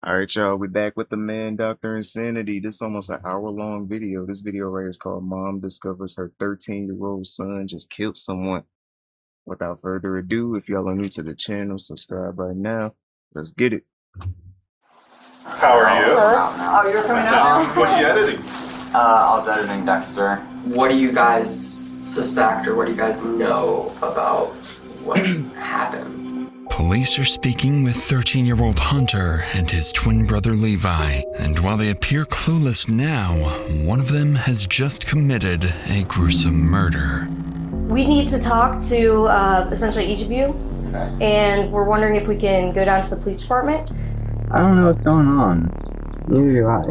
All right, y'all. We back with the man, Dr. Insanity. This is almost an hour-long video. This video right here is called Mom Discovers Her 13-Year-Old Son Just Killed Someone. Without further ado, if y'all are new to the channel, subscribe right now. Let's get it. How are you? Oh, you're coming out now? What's you editing? I was editing Dexter. What do you guys suspect, or what do you guys know about what happened? Police are speaking with 13-year-old Hunter and his twin brother Levi, and while they appear clueless now, one of them has just committed a gruesome murder. We need to talk to essentially each of you, and we're wondering if we can go down to the police department. I don't know what's going on. Neither do I.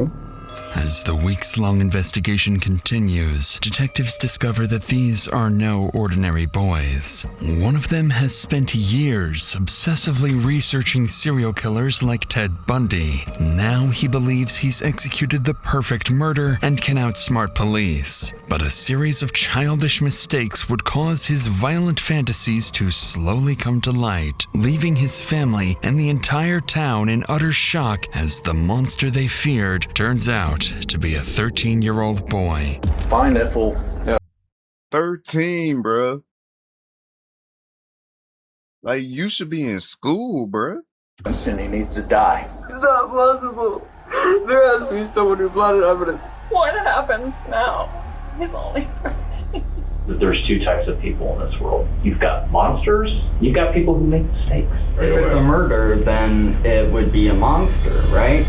As the weeks-long investigation continues, detectives discover that these are no ordinary boys. One of them has spent years obsessively researching serial killers like Ted Bundy. Now he believes he's executed the perfect murder and can outsmart police. But a series of childish mistakes would cause his violent fantasies to slowly come to light, leaving his family and the entire town in utter shock as the monster they feared turns out to be a 13-year-old boy. Find that fool. Yeah. 13, bruh. Like, you should be in school, bruh. And he needs to die. It's not possible. There has to be someone who planted evidence. What happens now? He's only 13. There's two types of people in this world. You've got monsters, you've got people who make mistakes. If it's a murder, then it would be a monster, right?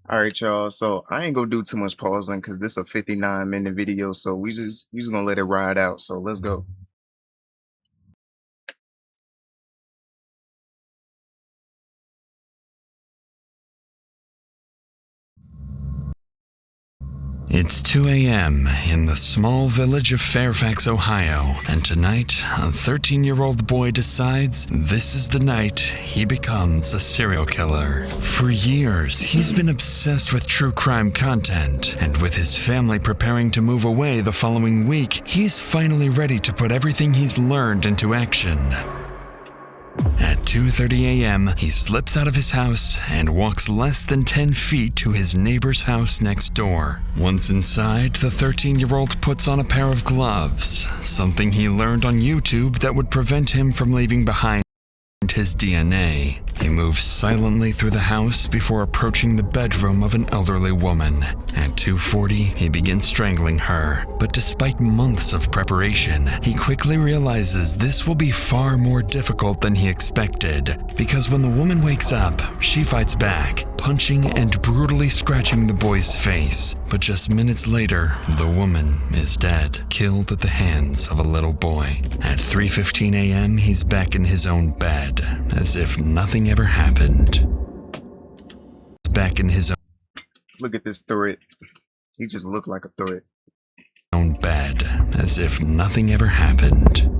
All right, y'all. So I ain't gonna do too much pausing because this is a 59-minute video. So we just gonna let it ride out. So let's go. It's 2 a.m. in the small village of Fairfax, Ohio, and tonight, a 13-year-old boy decides this is the night he becomes a serial killer. For years, he's been obsessed with true crime content, and with his family preparing to move away the following week, he's finally ready to put everything he's learned into action. At 2:30 a.m., he slips out of his house and walks less than 10 feet to his neighbor's house next door. Once inside, the 13-year-old puts on a pair of gloves, something he learned on YouTube that would prevent him from leaving behind his DNA. He moves silently through the house before approaching the bedroom of an elderly woman. At 2:40, he begins strangling her, but despite months of preparation, he quickly realizes this will be far more difficult than he expected, because when the woman wakes up, she fights back, punching and brutally scratching the boy's face. But just minutes later, the woman is dead, killed at the hands of a little boy. At 3:15 a.m., he's back in his own bed, as if nothing ever happened. Back in his Look at this threat. He just looked like a threat. own bed, as if nothing ever happened.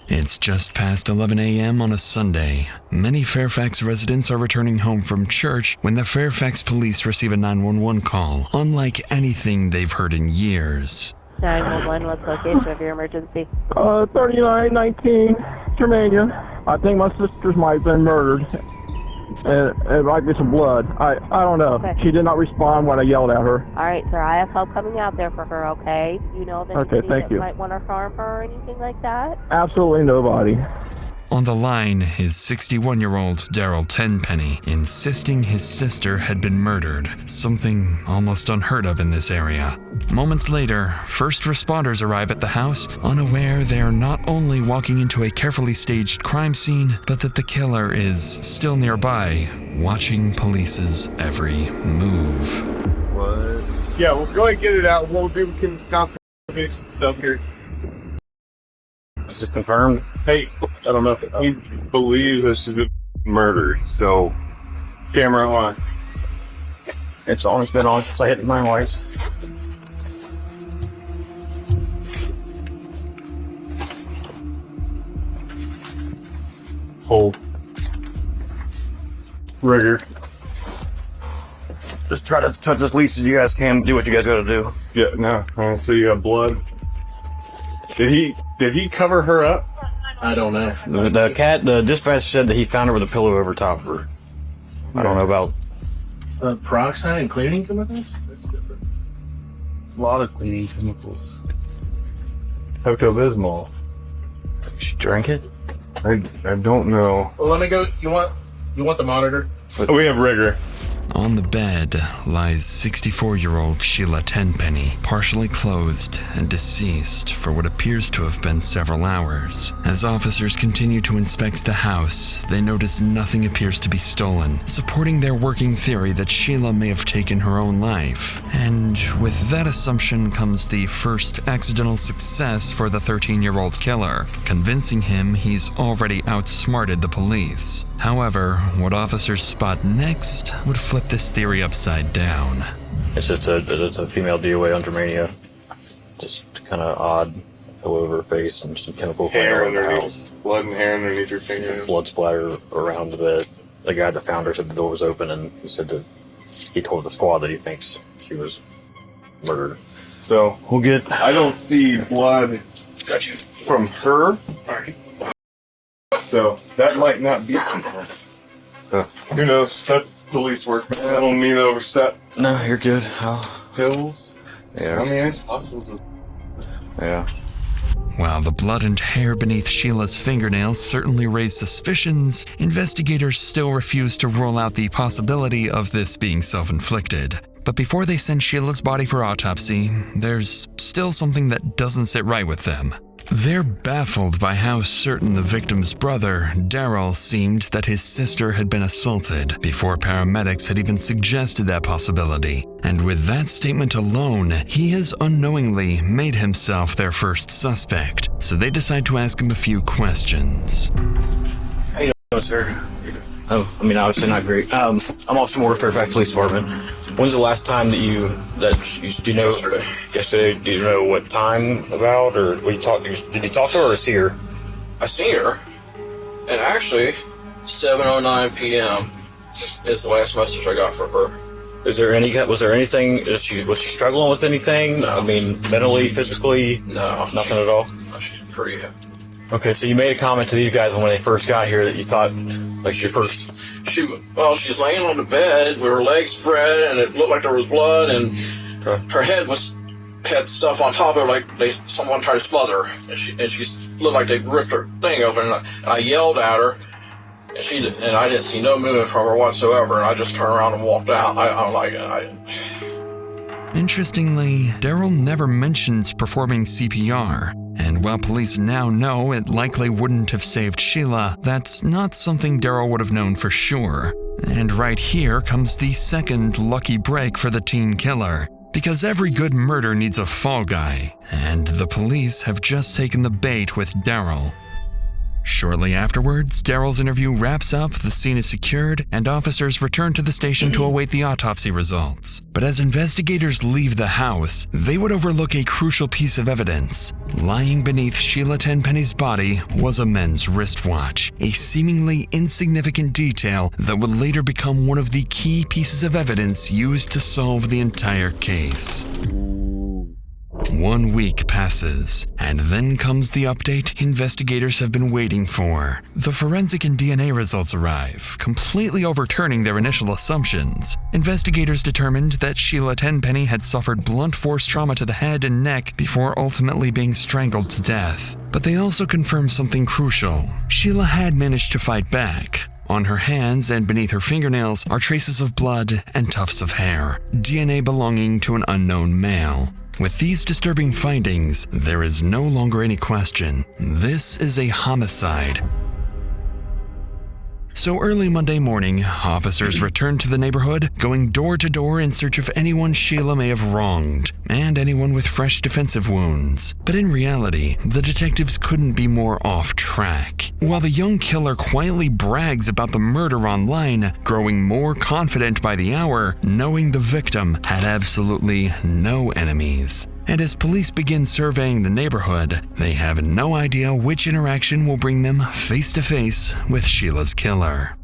It's just past 11 a.m. on a Sunday. Many Fairfax residents are returning home from church when the Fairfax police receive a 911 call, unlike anything they've heard in years. 911, what's the location of your emergency? 3919 Germania. I think my sister's might have been murdered. It might be some blood. I don't know. Okay. She did not respond when I yelled at her. All right, sir, I have help coming out there for her, okay? Do you know of anybody Okay, thank that you. might want to harm her or anything like that? Absolutely nobody. On the line is 61-year-old Daryl Tenpenny, insisting his sister had been murdered, something almost unheard of in this area. Moments later, first responders arrive at the house, unaware they are not only walking into a carefully staged crime scene, but that the killer is still nearby, watching police's every move. What? Yeah, let's go ahead and get it out. We'll do some confirmation stuff here. It's just confirmed. Hey, I don't know if he believes that she's been murdered, so camera on. It's always been on since I hit my wife's. Hold. Rigor. Just try to touch as least as you guys can. Do what you guys got to do. Yeah, no. So you have blood. Did he cover her up? I don't know. The dispatcher said that he found her with a pillow over top of her. I don't know about Peroxide and cleaning chemicals? That's different. A lot of cleaning chemicals. Pepto-Bismol. she drank it. I don't know. Well, let me go. You want the monitor? We have rigor. On the bed lies 64-year-old Sheila Tenpenny, partially clothed and deceased for what appears to have been several hours. As officers continue to inspect the house, they notice nothing appears to be stolen, supporting their working theory that Sheila may have taken her own life. And with that assumption comes the first accidental success for the 13-year-old killer, convincing him he's already outsmarted the police. However, what officers spot next would flip this theory upside down. It's just a female DOA on Germania. Just kind of odd, pillow over her face and some chemical Hair around the house. underneath, blood and hair underneath her fingernails. Blood splatter around the bed. The guy that found her said the door was open, and he said that he told the squad that he thinks she was murdered. So We'll get. I don't see blood from her. So that might not be from her. Who knows? That's police work, man. I don't mean to overstep. No, you're good. Pills? Yeah. I mean, it's possible. Yeah. While the blood and hair beneath Sheila's fingernails certainly raise suspicions, investigators still refuse to rule out the possibility of this being self-inflicted. But before they send Sheila's body for autopsy, there's still something that doesn't sit right with them. They're baffled by how certain the victim's brother, Daryl, seemed that his sister had been assaulted before paramedics had even suggested that possibility. And with that statement alone, he has unknowingly made himself their first suspect. So they decide to ask him a few questions. How you doing, sir? Oh, I mean, obviously not great. I'm Officer Moore, Fairfax Police Department. When's the last time that you do you know? Yesterday. Do you know what time about, or did you talk to her, or see her? I see her, and actually, 7:09 p.m. is the last message I got from her. Was there anything? Was she struggling with anything? No. I mean, mentally, physically? No, nothing at all. No, she's pretty happy. Okay, so you made a comment to these guys when they first got here that you thought, like, she's she's laying on the bed with her legs spread, and it looked like there was blood, and her head had stuff on top of her, like someone tried to smother her, and she looked like they ripped her thing open, and I yelled at her, and I didn't see no movement from her whatsoever, and I just turned around and walked out. Interestingly, Daryl never mentions performing CPR. And while police now know it likely wouldn't have saved Sheila, that's not something Daryl would have known for sure. And right here comes the second lucky break for the teen killer. Because every good murder needs a fall guy, and the police have just taken the bait with Daryl. Shortly afterwards, Daryl's interview wraps up, the scene is secured, and officers return to the station to await the autopsy results. But as investigators leave the house, they would overlook a crucial piece of evidence. Lying beneath Sheila Tenpenny's body was a men's wristwatch, a seemingly insignificant detail that would later become one of the key pieces of evidence used to solve the entire case. 1 week passes, and then comes the update investigators have been waiting for. The forensic and DNA results arrive, completely overturning their initial assumptions. Investigators determined that Sheila Tenpenny had suffered blunt force trauma to the head and neck before ultimately being strangled to death. But they also confirmed something crucial. Sheila had managed to fight back. On her hands and beneath her fingernails are traces of blood and tufts of hair, DNA belonging to an unknown male. With these disturbing findings, there is no longer any question. This is a homicide. So early Monday morning, officers returned to the neighborhood, going door to door in search of anyone Sheila may have wronged, and anyone with fresh defensive wounds. But in reality, the detectives couldn't be more off track. While the young killer quietly brags about the murder online, growing more confident by the hour, knowing the victim had absolutely no enemies. And as police begin surveying the neighborhood, they have no idea which interaction will bring them face to face with Sheila's killer.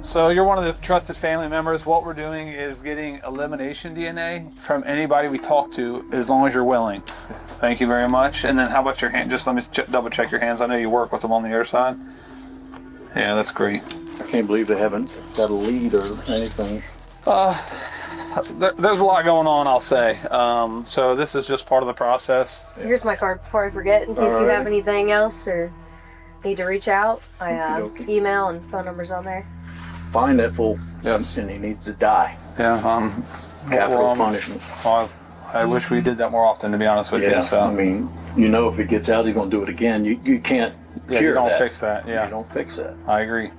So you're one of the trusted family members. What we're doing is getting elimination DNA from anybody we talk to, as long as you're willing. Thank you very much. And then how about your hand? Just let me double check your hands. I know you work with them on the other side. Yeah, that's great. I can't believe they haven't got a lead or anything. There's a lot going on, I'll say. So this is just part of the process. Here's my card before I forget, in case you have anything else or need to reach out. I have email and phone numbers on there. Find that fool. Yes. And he needs to die. Yeah. Capital punishment. I wish we did that more often, to be honest with you. So. I mean, if he gets out, he's going to do it again. You can't cure you don't that. fix that. Yeah. You don't fix that. I agree.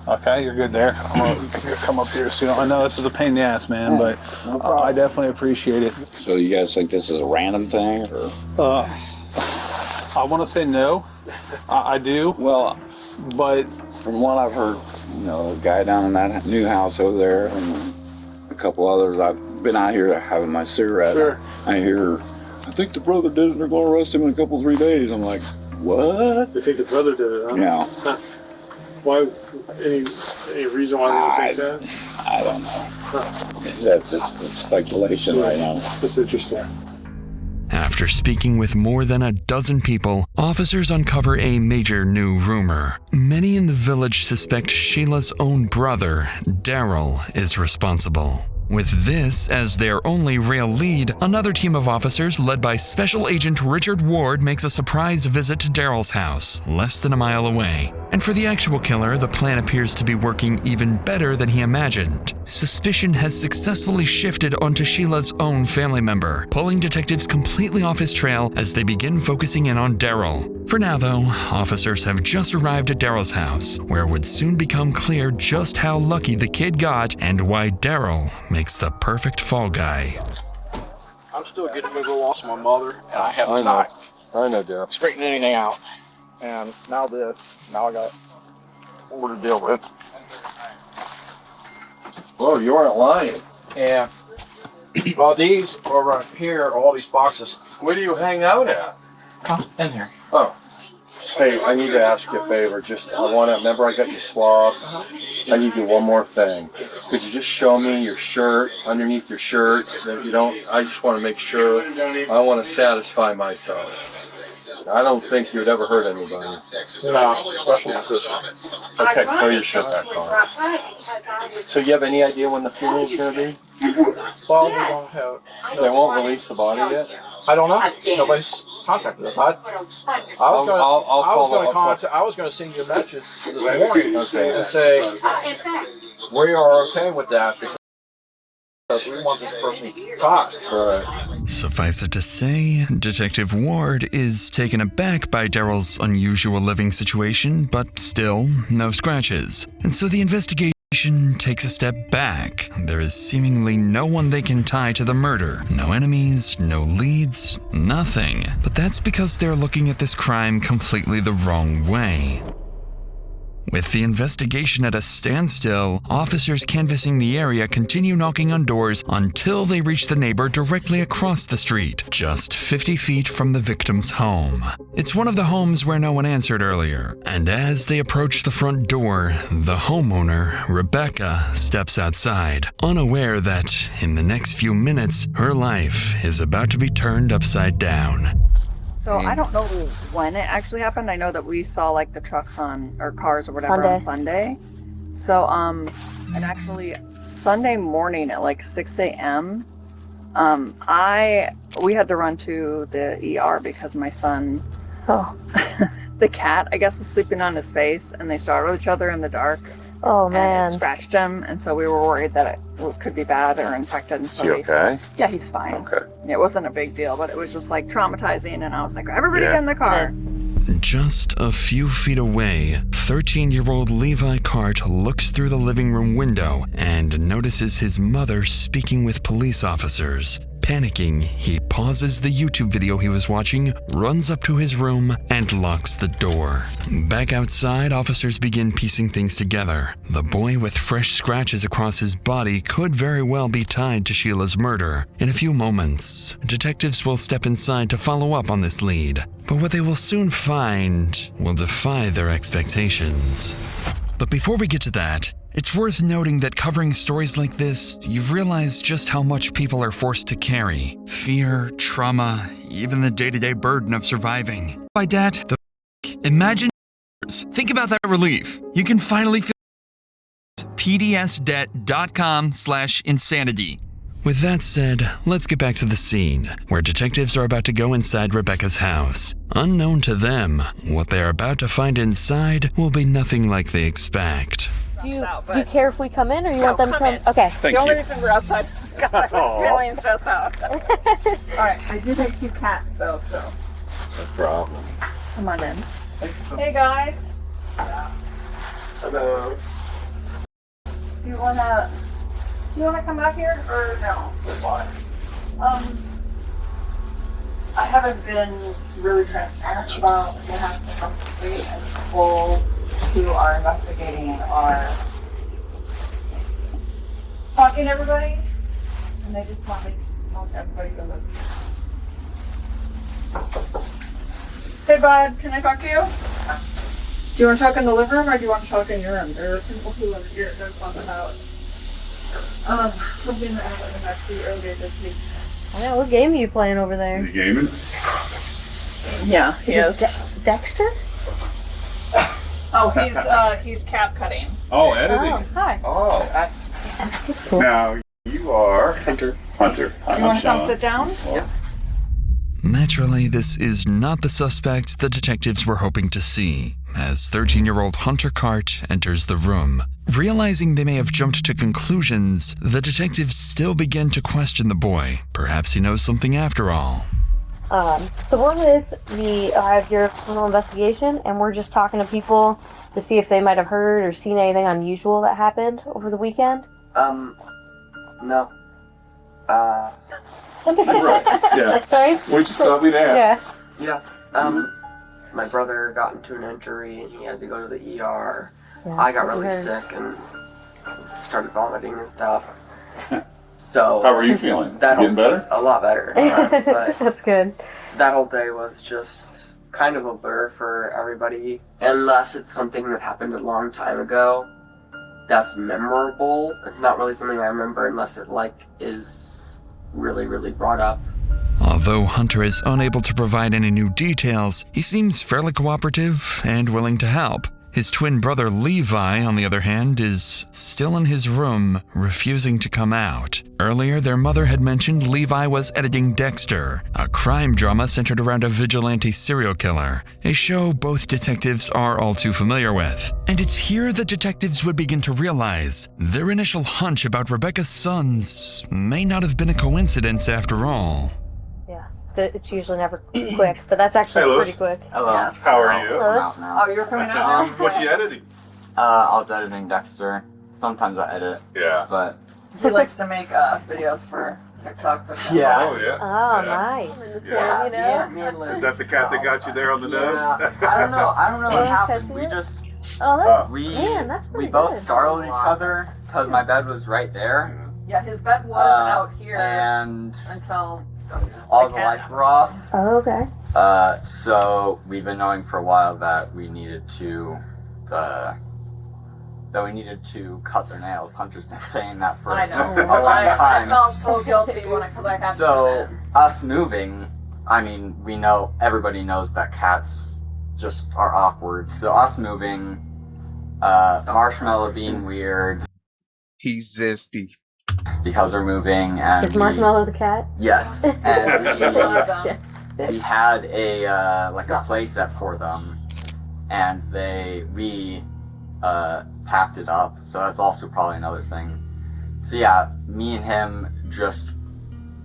Okay, you're good there. I'm gonna come up here soon. I know this is a pain in the ass, man, but I definitely appreciate it. So you guys think this is a random thing, or? I want to say no. I do. Well, but from what I've heard, the guy down in that new house over there, and a couple others, I've been out here having my cigarette. Sure. I hear, I think the brother did it, and they're going to arrest him in a couple, 3 days. I'm like, what? You think the brother did it, huh? Yeah. Huh. Why? Any reason why they would think that? I don't know. That's just speculation right now. That's interesting. After speaking with more than a dozen people, officers uncover a major new rumor. Many in the village suspect Sheila's own brother, Daryl, is responsible. With this as their only real lead, another team of officers led by Special Agent Richard Ward makes a surprise visit to Daryl's house, less than a mile away. And for the actual killer, the plan appears to be working even better than he imagined. Suspicion has successfully shifted onto Sheila's own family member, pulling detectives completely off his trail as they begin focusing in on Daryl. For now, though, officers have just arrived at Daryl's house, where it would soon become clear just how lucky the kid got and why Daryl makes the perfect fall guy. I'm still getting over the loss of my mother, and I have not straightened anything out. And now I got more to deal with. Whoa, you weren't lying. Yeah. Well, these are right here, all these boxes. Where do you hang out at? In here. Oh. Hey, I need to ask you a favor. Remember I got you swabs? I need you one more thing. Could you just show me your shirt, underneath your shirt, that you don't, I just want to make sure, I want to satisfy myself. I don't think you'd ever hurt anybody. No, especially my sister. Okay, throw your shit back on. So you have any idea when the funeral's going to be? Well, we don't have. They won't release the body yet? I don't know. Nobody's contacted us. I was going to send you a message this morning and say we are okay with that because we want this person caught. Right. Suffice it to say, Detective Ward is taken aback by Daryl's unusual living situation, but still, no scratches. And so the investigation takes a step back. There is seemingly no one they can tie to the murder. No enemies, no leads, nothing. But that's because they're looking at this crime completely the wrong way. With the investigation at a standstill, officers canvassing the area continue knocking on doors until they reach the neighbor directly across the street, just 50 feet from the victim's home. It's one of the homes where no one answered earlier, and as they approach the front door, the homeowner, Rebecca, steps outside, unaware that, in the next few minutes, her life is about to be turned upside down. So I don't know when it actually happened. I know that we saw like the trucks or cars or whatever on Sunday. So and actually Sunday morning at like 6 a.m. We had to run to the ER because my son, the cat, I guess, was sleeping on his face, and they startled each other in the dark. Oh man! And it scratched him, and so we were worried that it could be bad or infected. And so Is he okay? Yeah, he's fine. Okay. It wasn't a big deal, but it was just like traumatizing, and I was like, everybody get in the car. Just a few feet away, 13-year-old Levi Cart looks through the living room window and notices his mother speaking with police officers. Panicking, he pauses the YouTube video he was watching, runs up to his room, and locks the door. Back outside, officers begin piecing things together. The boy with fresh scratches across his body could very well be tied to Sheila's murder. In a few moments, detectives will step inside to follow up on this lead. But what they will soon find will defy their expectations. But before we get to that, it's worth noting that covering stories like this, you've realized just how much people are forced to carry. Fear, trauma, even the day-to-day burden of surviving. By that, imagine. Think about that relief. You can finally feel pdsdebt.com/insanity. With that said, let's get back to the scene, where detectives are about to go inside Rebecca's house. Unknown to them, what they are about to find inside will be nothing like they expect. Do you care if we come in, or you want them to come? Okay. The only reason we're outside is because I was feeling stressed out. Alright, I do have 2 cats though, so. No problem. Come on in. Hey guys. Hello. Do you wanna come out here or no? I haven't been really transparent about what happened across the street, and people who are investigating are talking to everybody, and they just want me to talk to everybody who lives. Hey bud, can I talk to you? Do you want to talk in the living room or do you want to talk in your room? There are people who live here that talk about something that happened actually earlier this week. Yeah, what game are you playing over there? Is he gaming? Yeah, he is. Dexter? Oh, he's cap cutting. Oh, editing. Oh, hi. Oh. That's cool. Now, you are... Hunter. Do you want to come sit down? Yeah. Naturally, this is not the suspect the detectives were hoping to see, as 13-year-old Hunter Cart enters the room. Realizing they may have jumped to conclusions, the detectives still begin to question the boy. Perhaps he knows something after all. So we're with the Bureau of Criminal Investigation, and we're just talking to people to see if they might have heard or seen anything unusual that happened over the weekend. No. Yeah. Sorry? We just thought we'd ask. Yeah. My brother got into an injury and he had to go to the ER. Yeah, I got really sick and started vomiting and stuff. So How were you feeling? Getting better? A lot better. But That's good. that whole day was just kind of a blur for everybody. Unless it's something that happened a long time ago that's memorable. It's not really something I remember unless it is really, really brought up. Although Hunter is unable to provide any new details, he seems fairly cooperative and willing to help. His twin brother Levi, on the other hand, is still in his room, refusing to come out. Earlier, their mother had mentioned Levi was editing Dexter, a crime drama centered around a vigilante serial killer, a show both detectives are all too familiar with. And it's here that detectives would begin to realize their initial hunch about Rebecca's sons may not have been a coincidence after all. It's usually never quick, but that's actually Hey, pretty quick. Hello. Yeah. How are you? Hello. Oh, you're coming out now? What you editing? I was editing Dexter. Sometimes I edit. Yeah. But He likes to make videos for TikTok. But yeah. Oh, yeah. Oh, Yeah. nice. Yeah. You know? Me and Liz. Is that the cat that got you there on the nose? I don't know what Oh, happened. that's We it? just Oh, that's, we man, that's pretty we both good. startled each other because my bed was right there. Yeah, his bed was out here and until all the lights were off. Oh, okay. So we've been knowing for a while that we needed to cut their nails. Hunter's been saying that for I know. a long I time. felt so guilty because I had to do So it. us moving, I mean, we know everybody knows that cats just are awkward. So us moving, Marshmallow being weird He's zesty. because we're moving, and Is Marshmallow the cat? yes, and Yeah. we had a like a play set for them, and we packed it up. So that's also probably another thing. So yeah, me and him just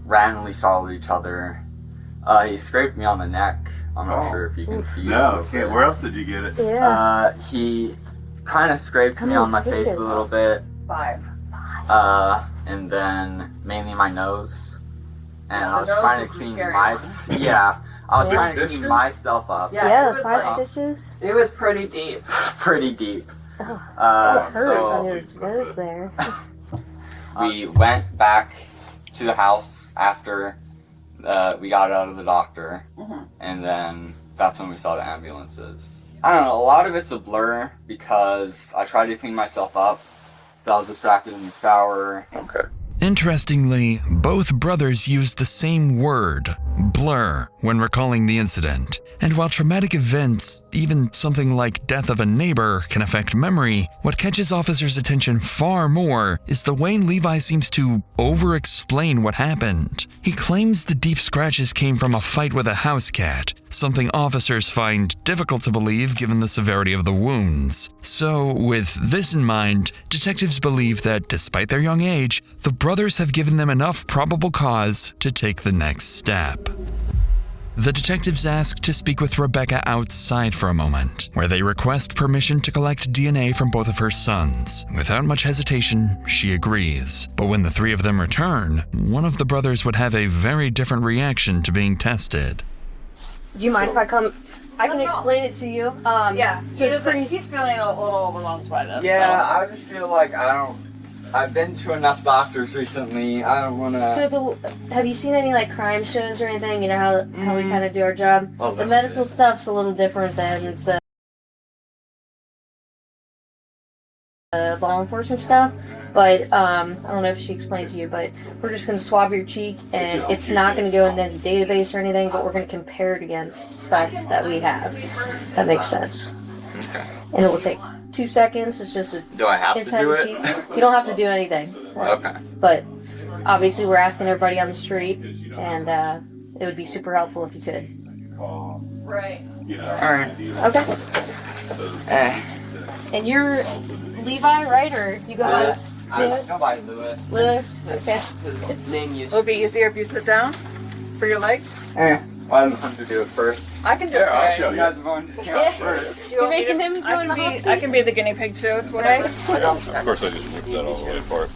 randomly startled each other. He scraped me on the neck. I'm not sure if you can see. No, can't. Where else did you get it? Yeah. He kind of scraped me on my face a little bit. 5. And then mainly my nose. And Yeah, I was the nose trying was to the clean scary my one. yeah. I was Yeah. trying to clean myself up. Yeah, it the was 5 like- stitches. It was pretty deep. Pretty deep. It hurts So when it goes there. we went back to the house after we got out of the doctor, and then that's when we saw the ambulances. I don't know, a lot of it's a blur because I tried to clean myself up, so I was distracted in the shower. Okay. Interestingly, both brothers used the same word, blur, when recalling the incident. And while traumatic events, even something like death of a neighbor, can affect memory, what catches officers' attention far more is the way Levi seems to over-explain what happened. He claims the deep scratches came from a fight with a house cat, something officers find difficult to believe given the severity of the wounds. So, with this in mind, detectives believe that despite their young age, the brothers have given them enough probable cause to take the next step. The detectives ask to speak with Rebecca outside for a moment, where they request permission to collect DNA from both of her sons. Without much hesitation, she agrees. But when the three of them return, one of the brothers would have a very different reaction to being tested. Do you mind if I come? I can explain it to you. Yeah, So it's pretty. he's feeling a little overwhelmed by this. Yeah, I just feel like I've been to enough doctors recently. I don't want to. So have you seen any like crime shows or anything? You know how we kind of do our job. Oh, The medical stuff's a little different than the law enforcement stuff. But I don't know if she explained to you, but we're just going to swab your cheek, and it's not going to go in any database or anything. But we're going to compare it against stuff that we have. That makes sense. Okay. And it will take 2 seconds. It's just a Do I have to inside do the it? cheek. You don't have to do anything. Okay. But obviously, we're asking everybody on the street, and it would be super helpful if you could. Right. Alright. Okay. And you're Levi, right? Or you go by Lewis. Lewis? Go by Lewis. Lewis? Okay. His name used It'll be easier if you sit down for your legs. Why don't I to do it first? I can do it. I'll show you. guys are going to count Yeah. first. You're making him go in the hot seat? I can be the guinea pig too. It's whatever. Of course, I just whipped that all the way apart.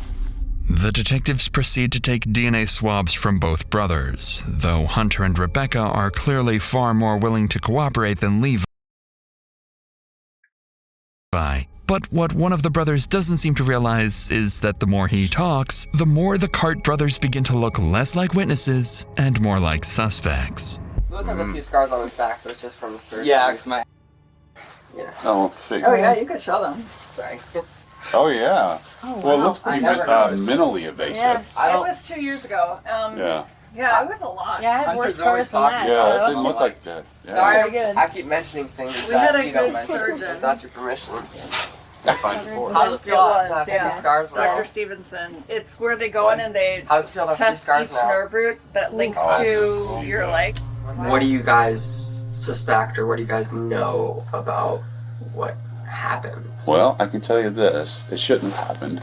The detectives proceed to take DNA swabs from both brothers, though Hunter and Rebecca are clearly far more willing to cooperate than Levi. But what one of the brothers doesn't seem to realize is that the more he talks, the more the Cart brothers begin to look less like witnesses and more like suspects. Lewis has a few scars on his back, but it's just from the surgery. Yeah, because my. Yeah. Oh, let's see. Oh yeah, you could show them. Sorry. Oh, yeah. Oh, Well, it wow. looks pretty I never noticed. minimally invasive. Yeah. It was 2 years ago. Yeah. Yeah, it was a lot. Yeah, I have Hunter's worse always scars than that. Yeah, it So. didn't look like that. Yeah. Sorry, Very good. I keep mentioning things We that had a you don't good mention surgeon. without your permission. That's How's it It feel to was, have yeah. these scars now? Dr. Stevenson. It's where they go in and they How's it feel to have these test scars each now? nerve root that links Oh, to your leg. What do you guys suspect, or what do you guys know about what happened? Well, I can tell you this. It shouldn't have happened.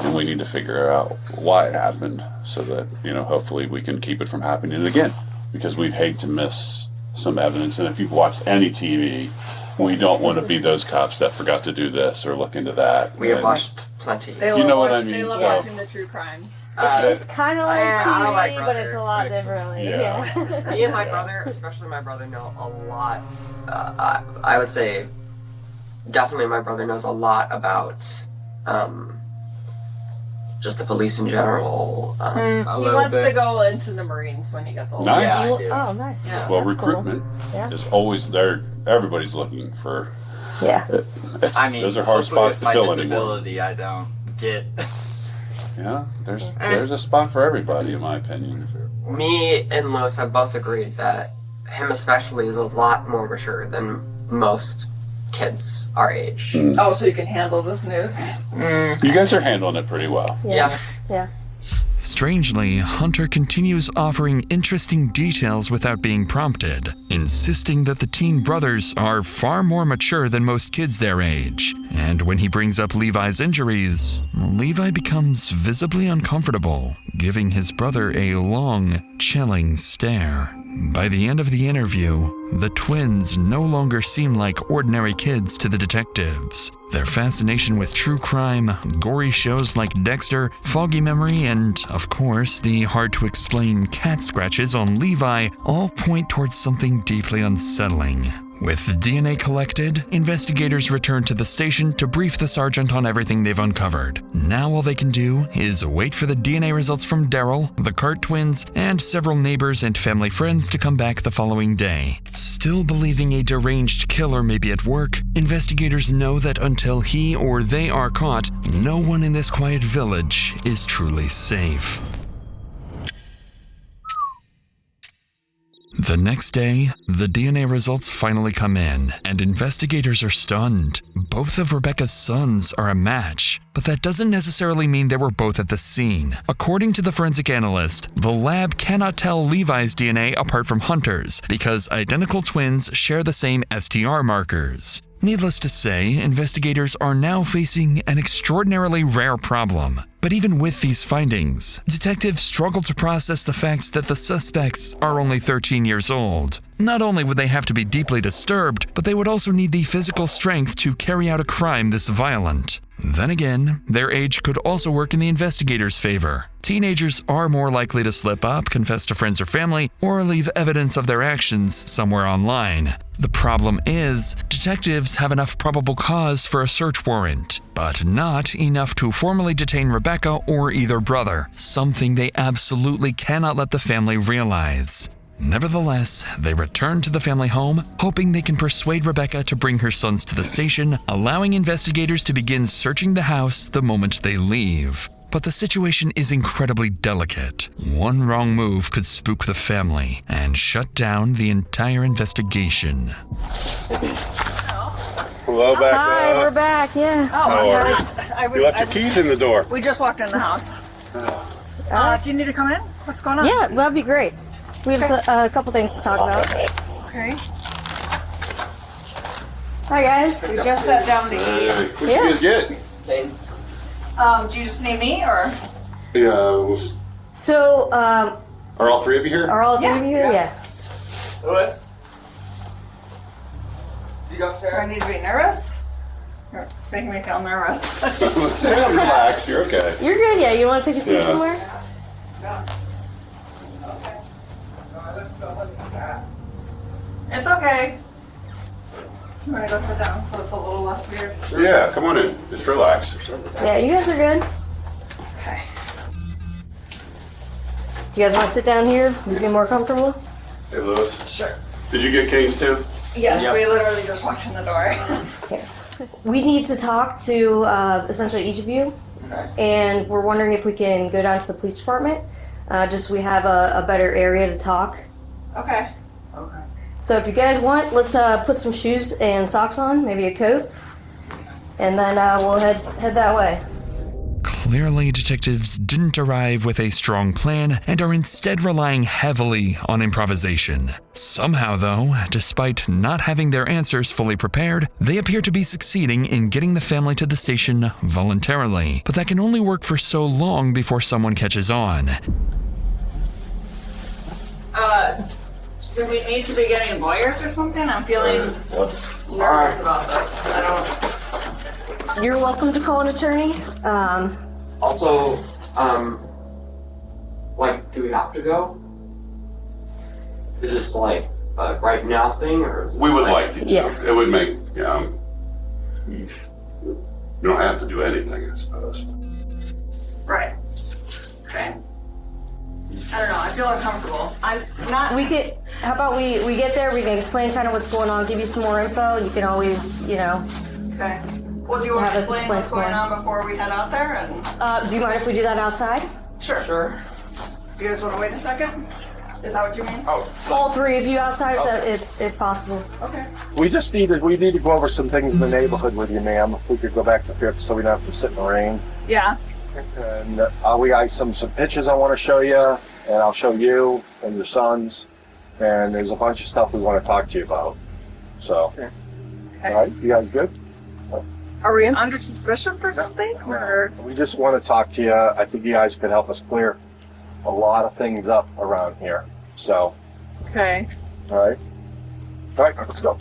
And we need to figure out why it happened so that, hopefully we can keep it from happening again. Because we'd hate to miss some evidence. And if you've watched any TV, we don't want to be those cops that forgot to do this or look into that. We have And- watched plenty. They You love know what I watch- They mean, love so- watching the true crimes. It's kind of like I TV, like but brother. it's a lot differently. Yeah. Yeah. Me and my brother, especially my brother, know a lot. I would say, definitely my brother knows a lot about just the police in general. He wants to go into the Marines when he gets older. Nice. Yeah, I do. Oh, nice. Yeah. Well, That's cool. recruitment Yeah. is always there. Everybody's looking for. Yeah. Those are hard spots to fill anymore. I don't get. Yeah, there's a spot for everybody, in my opinion. Me and Lewis have both agreed that him especially is a lot more mature than most kids our age. Oh, so you can handle this news. You guys are handling it pretty well. Yeah. Yeah. Strangely, Hunter continues offering interesting details without being prompted, insisting that the teen brothers are far more mature than most kids their age. And when he brings up Levi's injuries, Levi becomes visibly uncomfortable, giving his brother a long, chilling stare. By the end of the interview, the twins no longer seem like ordinary kids to the detectives. Their fascination with true crime, gory shows like Dexter, foggy memory, and, of course, the hard-to-explain cat scratches on Levi all point towards something deeply unsettling. With DNA collected, investigators return to the station to brief the sergeant on everything they've uncovered. Now all they can do is wait for the DNA results from Daryl, the Cart twins, and several neighbors and family friends to come back the following day. Still believing a deranged killer may be at work, investigators know that until he or they are caught, no one in this quiet village is truly safe. The next day, the DNA results finally come in, and investigators are stunned. Both of Rebecca's sons are a match, but that doesn't necessarily mean they were both at the scene. According to the forensic analyst, the lab cannot tell Levi's DNA apart from Hunter's, because identical twins share the same STR markers. Needless to say, investigators are now facing an extraordinarily rare problem. But even with these findings, detectives struggle to process the facts that the suspects are only 13 years old. Not only would they have to be deeply disturbed, but they would also need the physical strength to carry out a crime this violent. Then again, their age could also work in the investigators' favor. Teenagers are more likely to slip up, confess to friends or family, or leave evidence of their actions somewhere online. The problem is, detectives have enough probable cause for a search warrant, but not enough to formally detain Rebecca or either brother, something they absolutely cannot let the family realize. Nevertheless, they return to the family home, hoping they can persuade Rebecca to bring her sons to the station, allowing investigators to begin searching the house the moment they leave. But the situation is incredibly delicate. One wrong move could spook the family and shut down the entire investigation. Hello, back. Hi, we're back, yeah. How are you? You left your keys in the door. We just walked in the house. Do you need to come in? What's going on? Yeah, that'd be great. We have a couple things to talk about. Okay. Hi, guys. We just sat down to eat. What you guys get? Thanks. Do you just need me or? Yeah. So, Are all three of you here? are all three of you here? Yeah. Louis? You go Do I upstairs? need to be nervous? It's making me feel nervous. Relax, you're okay. You're good, yeah? You want to take a seat Yeah. somewhere? It's okay. I'm gonna go sit down so it's a little less weird. Yeah, come on in. Just relax. Yeah, you guys are good. Okay. Do you guys want to sit down here? You be more comfortable? Hey, Louis. Sure. Did you get canes too? Yes, Yep. we literally just walked in the door. We need to talk to essentially each of you, and we're wondering if we can go down to the police department. Just so we have a better area to talk. Okay. So if you guys want, let's put some shoes and socks on, maybe a coat, and then we'll head that way. Clearly, detectives didn't arrive with a strong plan and are instead relying heavily on improvisation. Somehow, though, despite not having their answers fully prepared, they appear to be succeeding in getting the family to the station voluntarily. But that can only work for so long before someone catches on. Do we need to be getting lawyers or something? I'm feeling nervous about this. I don't. You're welcome to call an attorney. Also, like, do we have to go? Is this like a right now thing, or is it We would like you to. Yes. It would make, you don't have to do anything, I suppose. Right. Okay. I don't know. I feel uncomfortable. I'm not. How about we get there, we can explain kind of what's going on, give you some more info, and you can always, Okay. Well, do you want to Have us explain explain what's some going more. on before we head out there? And do you mind if we do that outside? sure. Sure. You guys want to wait a second? Is that what you mean? Oh. All three of you outside, if possible. Okay. We need to go over some things in the neighborhood with you, ma'am. If we could go back to Fifth so we don't have to sit in the rain. Yeah. And we got some pictures I want to show you, and I'll show you and your sons. And there's a bunch of stuff we want to talk to you about. So, Okay. all right, you guys good? Are we under suspicion for something? Or We just want to talk to you. I think you guys could help us clear a lot of things up around here. So, okay. all right, let's go.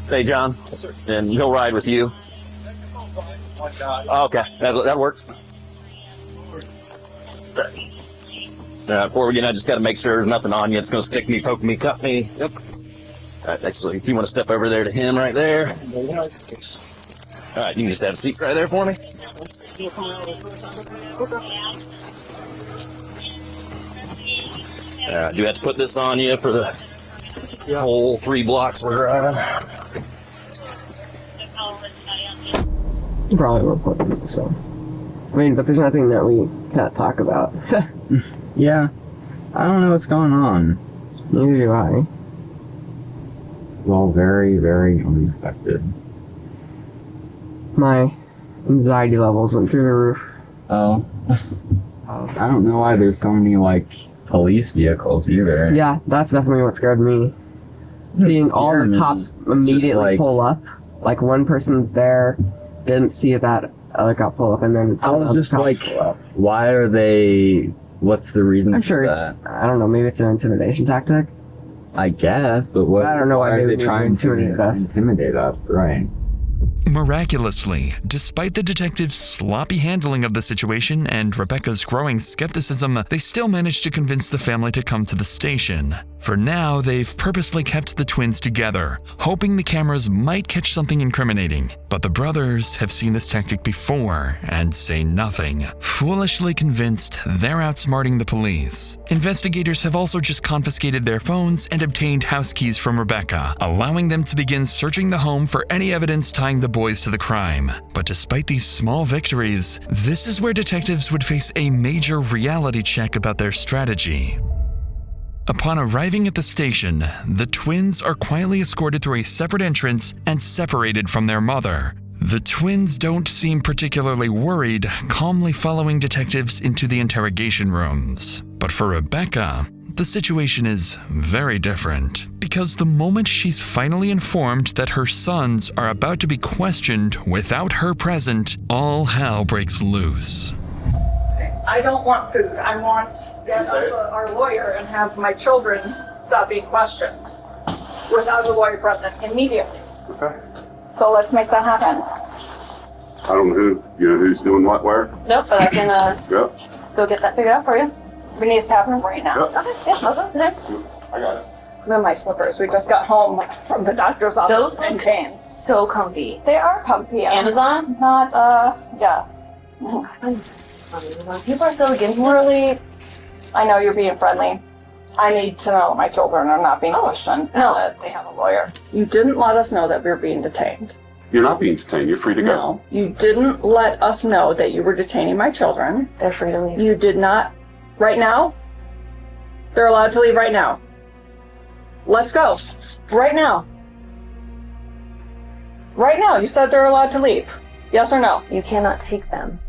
Hey, John. Yes, sir. And he'll ride with you. Okay, that works. Before we get in, I just got to make sure there's nothing on you. It's going to stick me, poke me, cut me. Yep. right, actually, if you want to step over there to him right there. All right, you can just have a seat right there for me. All right, do you have to put this on you for the whole 3 blocks we're driving? You probably report it, so. I mean, but there's nothing that we can't talk about. Yeah. I don't know what's going on. Neither do I. Well, very, very unexpected. My anxiety levels went through the roof. Oh. I don't know why there's so many, like, police vehicles either. Yeah, that's definitely what scared me. Seeing all the cops immediately pull up. Like, one person's there, didn't see that other cop pull up, and then I was just like, why are they... What's the reason I'm sure for it's, that? I don't know, maybe it's an intimidation tactic. I guess, but what? I don't know why are they they would trying to intimidate us. intimidate us? Right. Miraculously, despite the detectives' sloppy handling of the situation and Rebecca's growing skepticism, they still managed to convince the family to come to the station. For now, they've purposely kept the twins together, hoping the cameras might catch something incriminating. But the brothers have seen this tactic before and say nothing, foolishly convinced they're outsmarting the police. Investigators have also just confiscated their phones and obtained house keys from Rebecca, allowing them to begin searching the home for any evidence tying the boys to the crime. But despite these small victories, this is where detectives would face a major reality check about their strategy. Upon arriving at the station, the twins are quietly escorted through a separate entrance and separated from their mother. The twins don't seem particularly worried, calmly following detectives into the interrogation rooms. But for Rebecca, the situation is very different, because the moment she's finally informed that her sons are about to be questioned without her present, all hell breaks loose. I don't want food. I want to get us our lawyer and have my children stop being questioned without a lawyer present immediately. Okay. So let's make that happen. I don't know who's doing what where. Nope, but I can Yep. go get that figured out for you. It needs to happen right now. Yep. Okay, yeah, I'll go today. I got it. Then my slippers. We just got home from the doctor's office Those in look chains. so comfy. They are comfy. Amazon? Not, yeah. People are so against it. Really, I know you're being friendly. I need to know my children are not being questioned and that they have a lawyer. You didn't let us know that we were being detained. You're not being detained. You're free to go. No, you didn't let us know that you were detaining my children. They're free to leave. You did not. Right now? They're allowed to leave right now. Let's go. Right now. Right now. You said they're allowed to leave. Yes or no? You cannot take them.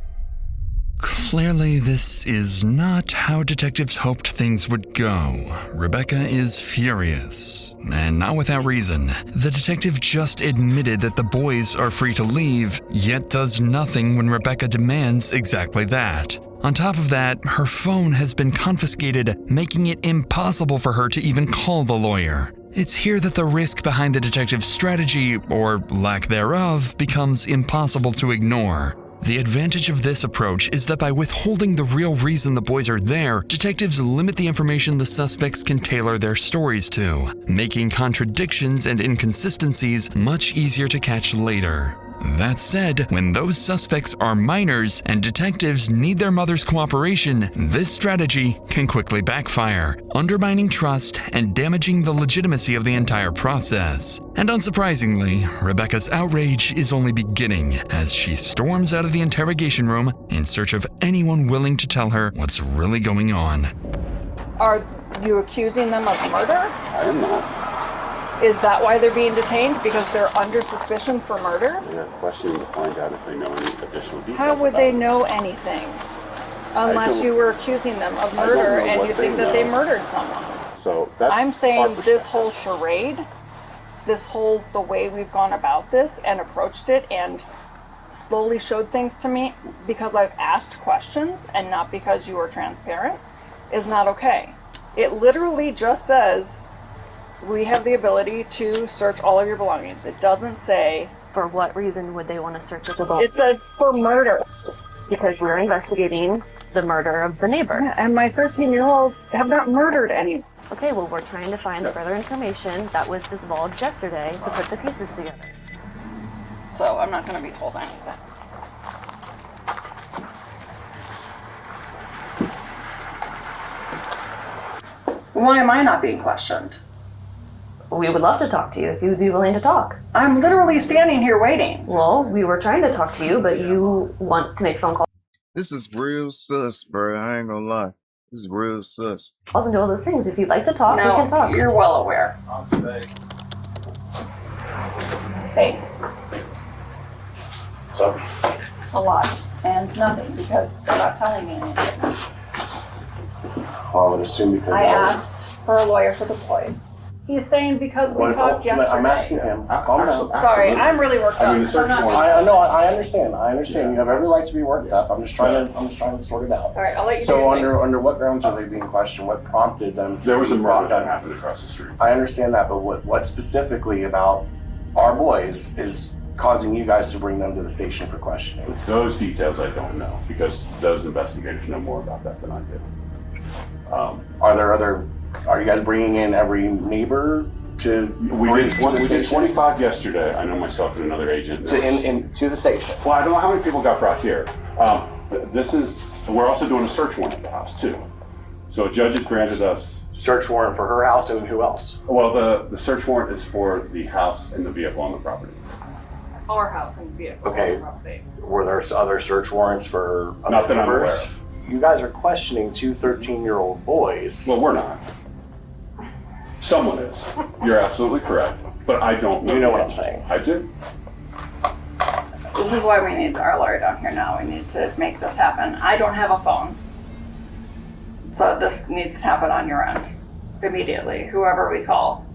Clearly, this is not how detectives hoped things would go. Rebecca is furious, and not without reason. The detective just admitted that the boys are free to leave, yet does nothing when Rebecca demands exactly that. On top of that, her phone has been confiscated, making it impossible for her to even call the lawyer. It's here that the risk behind the detective's strategy, or lack thereof, becomes impossible to ignore. The advantage of this approach is that by withholding the real reason the boys are there, detectives limit the information the suspects can tailor their stories to, making contradictions and inconsistencies much easier to catch later. That said, when those suspects are minors and detectives need their mother's cooperation, this strategy can quickly backfire, undermining trust and damaging the legitimacy of the entire process. And unsurprisingly, Rebecca's outrage is only beginning as she storms out of the interrogation room in search of anyone willing to tell her what's really going on. Are you accusing them of murder? I am not. Is that why they're being detained? Because they're under suspicion for murder? They're questioning to find out if they know any additional details. How would they know anything? Unless you were accusing them of murder and you think that they murdered someone. So that's I'm saying this whole charade, the way we've gone about this and approached it and slowly showed things to me because I've asked questions and not because you were transparent, is not okay. It literally just says, we have the ability to search all of your belongings. It doesn't say... For what reason would they want to search your belongings? It says for murder. Because we're investigating the murder of the neighbor. Yeah, and my 13-year-olds have not murdered anyone. Okay, well, we're trying to find further information that was divulged yesterday to put the pieces together. So I'm not going to be told anything. Why am I not being questioned? We would love to talk to you if you would be willing to talk. I'm literally standing here waiting. Well, we were trying to talk to you, but you want to make phone calls This is real sus, bro. I ain't gonna lie. This is real sus. and do all those things. If you'd like to talk, we No, can talk. you're well aware. Hey. What's up? A lot. And nothing, because they're not telling me anything. Well, I would assume because I asked for a lawyer for the boys. He's saying because we talked yesterday. I'm asking him. Calm down. Sorry, I'm really worked up. I know. I understand. I understand. You have every right to be worked up. I'm just trying to sort it out. All right, I'll let you do So your thing. under what grounds are they being questioned? What prompted them? There was a to be murder brought that up? happened across the street. I understand that, but what specifically about our boys is causing you guys to bring them to the station for questioning? Those details I don't know, because those investigators know more about that than I do. Are you guys bringing in every neighbor to We did 25 yesterday. I know myself and another agent. to the station? Well, I don't know how many people got brought here. We're also doing a search warrant at the house too. So a judge has granted us search warrant for her house and who else? Well, the search warrant is for the house and the vehicle on the property. Our house and vehicle. Okay. Were there other search warrants for other Not that I'm aware neighbors? of. You guys are questioning two 13-year-old boys. Well, we're not. Someone is. You're absolutely correct. But I don't know. You know what I'm saying? I do. This is why we need our lawyer down here now. We need to make this happen. I don't have a phone. So this needs to happen on your end. Immediately. Whoever we call.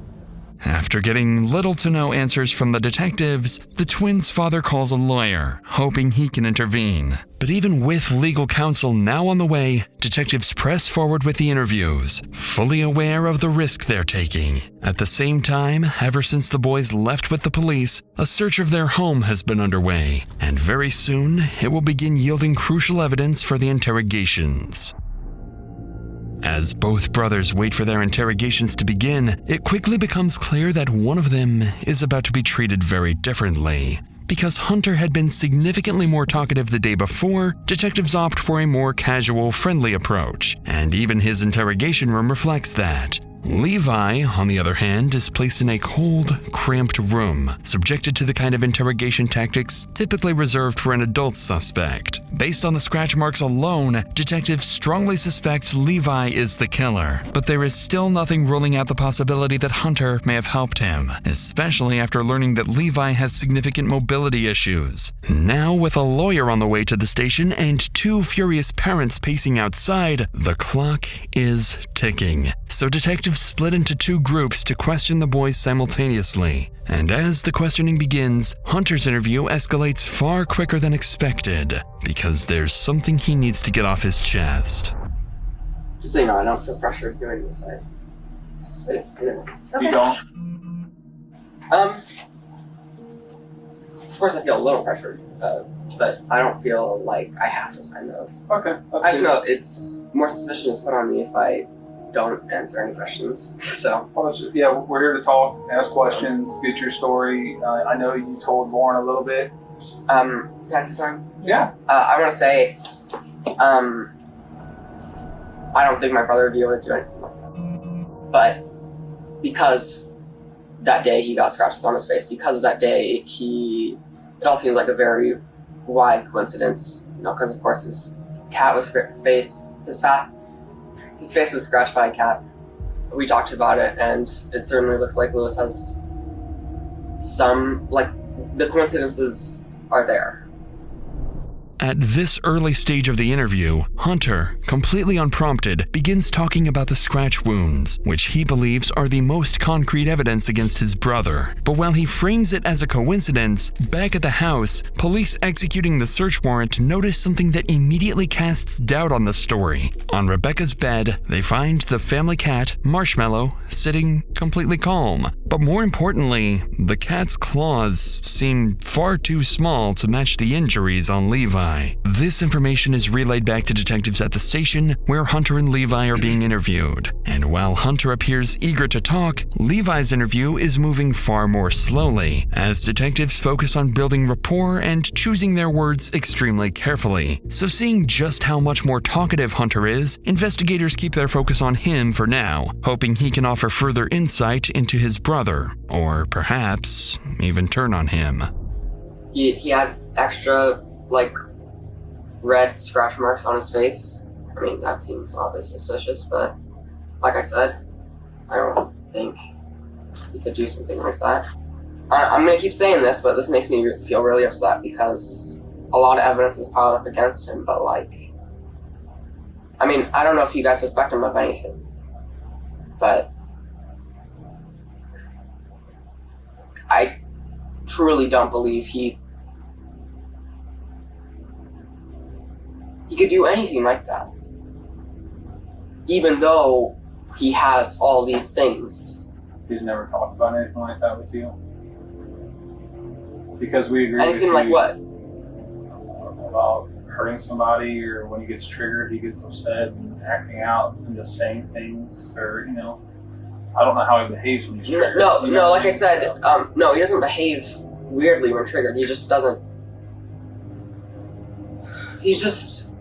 After getting little to no answers from the detectives, the twins' father calls a lawyer, hoping he can intervene. But even with legal counsel now on the way, detectives press forward with the interviews, fully aware of the risk they're taking. At the same time, ever since the boys left with the police, a search of their home has been underway, and very soon it will begin yielding crucial evidence for the interrogations. As both brothers wait for their interrogations to begin, it quickly becomes clear that one of them is about to be treated very differently. Because Hunter had been significantly more talkative the day before, detectives opt for a more casual, friendly approach, and even his interrogation room reflects that. Levi, on the other hand, is placed in a cold, cramped room, subjected to the kind of interrogation tactics typically reserved for an adult suspect. Based on the scratch marks alone, detectives strongly suspect Levi is the killer, but there is still nothing ruling out the possibility that Hunter may have helped him, especially after learning that Levi has significant mobility issues. Now, with a lawyer on the way to the station and two furious parents pacing outside, the clock is ticking. So detectives split into two groups to question the boys simultaneously. And as the questioning begins, Hunter's interview escalates far quicker than expected, because there's something he needs to get off his chest. Just so you know, I don't feel pressured doing this. You don't? Of course I feel a little pressured, but I don't feel like I have to sign those. Okay. I just know it's more suspicion is put on me if I don't answer any questions. So. Yeah, we're here to talk, ask questions, get your story. I know you told Lauren a little bit. Can I say something? Yeah. I want to say, I don't think my brother would be able to do anything like that. But because that day he got scratches on his face, because of that day it all seems like a very wide coincidence, because of course his cat was his face was scratched by a cat. We talked about it, and it certainly looks like Lewis has the coincidences are there. At this early stage of the interview, Hunter, completely unprompted, begins talking about the scratch wounds, which he believes are the most concrete evidence against his brother. But while he frames it as a coincidence, back at the house, police executing the search warrant notice something that immediately casts doubt on the story. On Rebecca's bed, they find the family cat, Marshmallow, sitting completely calm. But more importantly, the cat's claws seem far too small to match the injuries on Levi. Levi. This information is relayed back to detectives at the station where Hunter and Levi are being interviewed. And while Hunter appears eager to talk, Levi's interview is moving far more slowly as detectives focus on building rapport and choosing their words extremely carefully. So seeing just how much more talkative Hunter is, investigators keep their focus on him for now, hoping he can offer further insight into his brother, or perhaps even turn on him. He had extra, like, red scratch marks on his face. I mean, that seems obviously suspicious, but like I said, I don't think he could do something like that. I'm gonna keep saying this, but this makes me feel really upset because a lot of evidence is piled up against him, but like, I mean, I don't know if you guys suspect him of anything, but I truly don't believe he could do anything like that. Even though he has all these things. He's never talked about anything like that with you? Because we agree Anything with like you what? About hurting somebody, or when he gets triggered, he gets upset and acting out and just saying things, or, you know, I don't know how he behaves when he's triggered. No, like I said, no, he doesn't behave weirdly when triggered. He just doesn't. He's just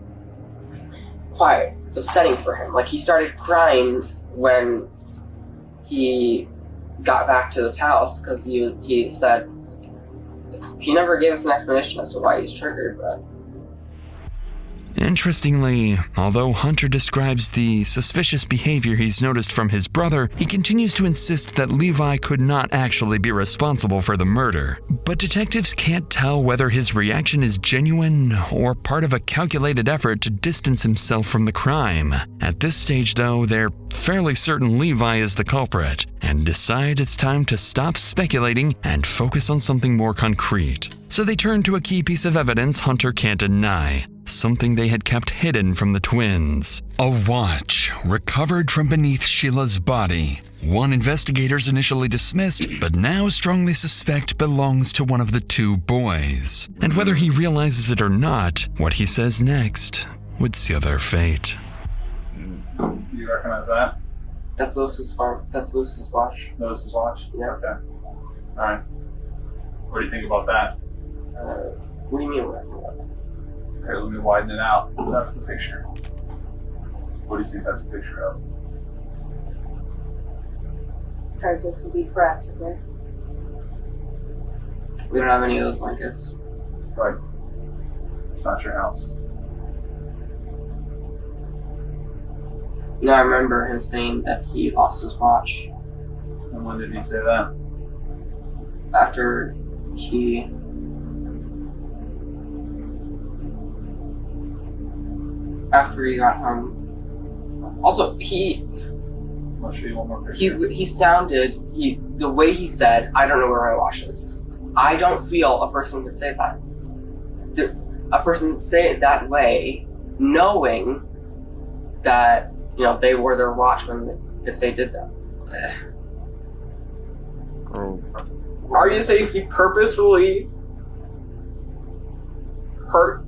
quiet. It's upsetting for him. Like, he started crying when he got back to this house because he said he never gave us an explanation as to why he's triggered, but Interestingly, although Hunter describes the suspicious behavior he's noticed from his brother, he continues to insist that Levi could not actually be responsible for the murder. But detectives can't tell whether his reaction is genuine or part of a calculated effort to distance himself from the crime. At this stage, though, they're fairly certain Levi is the culprit and decide it's time to stop speculating and focus on something more concrete. So they turn to a key piece of evidence Hunter can't deny. Something they had kept hidden from the twins. A watch recovered from beneath Sheila's body. One investigators initially dismissed, but now strongly suspect belongs to one of the two boys. And whether he realizes it or not, what he says next would seal their fate. You recognize that? that's Lewis's farm. That's Lewis's watch. Lewis's watch? Yeah. Okay. Alright. What do you think about that? What do you mean? Okay, let me widen it out. That's the picture. What do you think that's a picture of? Try to take some deep breaths, okay? We don't have any of those blankets. Right. It's not your house. No, I remember him saying that he lost his watch. And when did he say that? After he... After he got home. Also, I'll show you one more picture. he sounded, the way he said, I don't know where my watch is. I don't feel a person would say that. A person would say it that way, knowing that, you know, they wore their watch if they did that. Are you saying he purposefully hurt?